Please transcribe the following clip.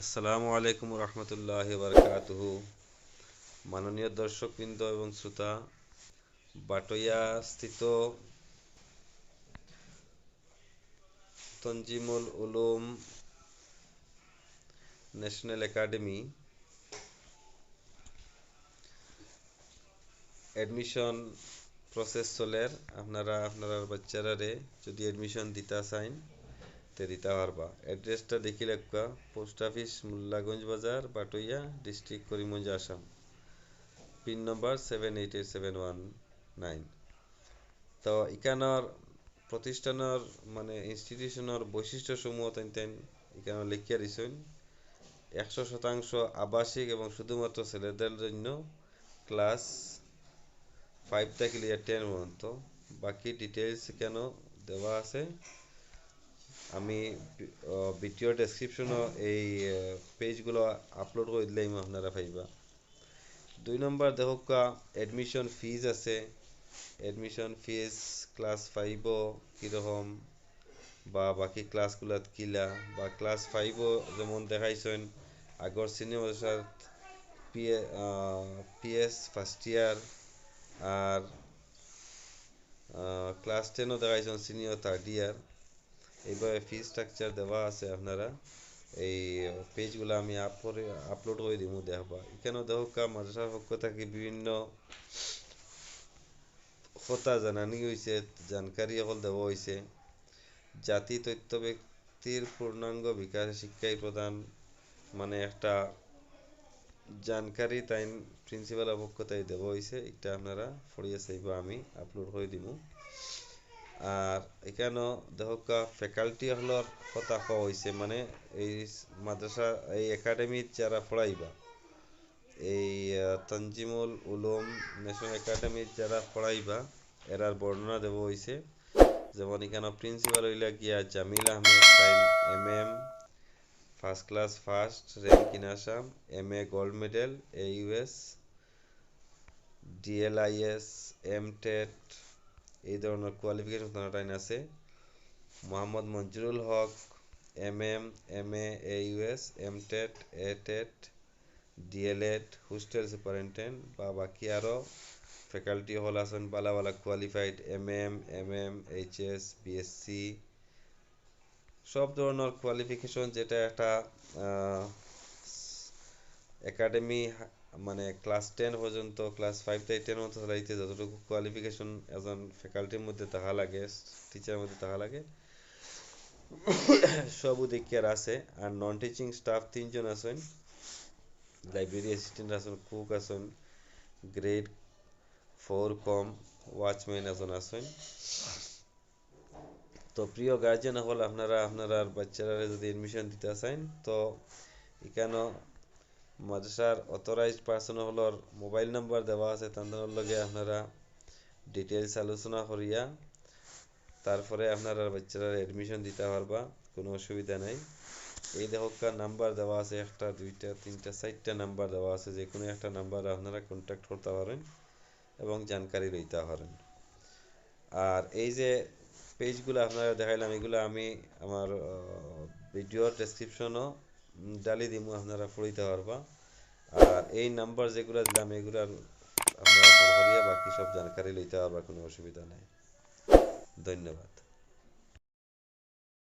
আসসালামু আলাইকুম রহমতুল্লাহি বারকাতুহু। মাননীয় দর্শকবৃন্দ এবং শ্রোতা, বাটইয়া স্থিত Tanzimul Uloom national academy admission process চলের। আপনারা বাচ্চারারে যদি এডমিশন দিতে চাইন তে দিতে পারবা। অ্যাড্রেসটা দেখি রাখবা, পোস্ট অফিস মোল্লাগঞ্জ বাজার, বাটইয়া, ডিস্ট্রিক্ট করিমগঞ্জ, আসাম। পিন নম্বর 788719। তো এখানের প্রতিষ্ঠানের ইনস্টিটিউশনের বৈশিষ্ট্যসমূহ এখানে লিখিয়া দিছেন। 100% আবাসিক এবং শুধুমাত্র ছেলেদের জন্য, ক্লাস 5 থেকে 10 পর্যন্ত। বাকি ডিটেইলস কেন দেওয়া আছে, আমি ভিডিও ডেসক্রিপশনও এই পেজগুলো আপলোড করে দিলেই আপনারা পাইবা। 2 নম্বর দেখা এডমিশন ফিজ আছে। এডমিশন ফিজ ক্লাস 5ও কীরকম বা বাকি ক্লাসগুলাত কিলা, বা ক্লাস 5ও যেমন দেখাইছেন আগর সিনিয়র পিএস ফার্স্ট ইয়ার, আর ক্লাস 10ও দেখাইছেন সিনিয়র থার্ড ইয়ার। এইভাবে ফি স্ট্রাকচার দেওয়া আছে। আপনারা এই পেজগুলো আমি আপলোড করে দিব, দেখবা। এখানেও দেখা মাদ্রাসার পক্ষ থেকে বিভিন্ন কথা জানানি হয়েছে, জানকারি সকল দেওয়া হয়েছে। জাতি তথ্য ব্যক্তির পূর্ণাঙ্গ বিকাশে শিক্ষাই প্রদান একটা জানকারি তাই প্রিন্সিপালের পক্ষ থেকে দেওয়া হয়েছে। এটা আপনারা পড়িয়ে চাইব, আমি আপলোড করে দিব। আর এখানেও দেখা ফ্যাকাল্টি হলর কথা কওয়া হয়েছে, এই মাদ্রাসা এই একাডেমির যারা পড়াইবা, এই তনজিমুল উলুম ন্যাশনাল একাডেমির যারা পড়াইবা এরার বর্ণনা দেওয়া হয়েছে। যেমন এখানে প্রিন্সিপাল হইলা গিয়া Jamil Ahmed, MM, first class first rank in Assam, MA gold medal, AUS, DLIS, MTET, এই ধরনের কোয়ালিফিকেশন তার আছে। মোহাম্মদ মঞ্জুরুল হক, MM, MA, AUS, MTET, ATET, DLED, hostel superintendent বা বাকি আরও ফ্যাকাল্টি হল আছেন বালা বালা কোয়ালিফাইড, MM, HS, BSc, সব ধরনের কোয়ালিফিকেশন যেটা একটা একাডেমি ক্লাস 10 পর্যন্ত, ক্লাস 5 থেকে 10 পর্যন্ত চালাইতে যতটুকু কোয়ালিফিকেশন একজন ফ্যাকাল্টির মধ্যে থাকা লাগে, টিচারের মধ্যে থাকা লাগে, সব উদিকের আছে। আর নন টিচিং স্টাফ 3 জন আছেন, লাইব্রেরি অ্যাসিস্ট্যান্ট আছেন, কুক আছেন, গ্রেড 4 কম ওয়াচম্যান একজন আছেন। তো প্রিয় গার্জিয়ান হল, আপনারা বাচ্চারা যদি এডমিশন দিতে চান, তো এখানে মাদ্রাসার অথরাইজড পার্সন হলর মোবাইল নাম্বার দেওয়া আছে। তাদের লগে আপনারা ডিটেলস আলোচনা করিয়া তারপরে আপনারা বাচ্চারা এডমিশন দিতে পারবা, কোনো অসুবিধা নাই। এই দেখা নাম্বার দেওয়া আছে, 1টা 2টা 3টা 4টা নাম্বার দেওয়া আছে। যে কোনো একটা নাম্বারে আপনারা কন্ট্যাক্ট করতে পারেন এবং জানকারি লইতে পারেন। আর এই যে পেজগুলো আপনারা দেখাইলাম, এগুলো আমি আমার ভিডিওর ডেসক্রিপশনও ডালি দিব, আপনারা পড়িতে পারবা। আর এই নাম্বার যেগুলো দিলাম এগুলার আপনারা ফোন করিয়া বাকি সব জানকারি লইতে পারবা, কোনো অসুবিধা নাই। ধন্যবাদ।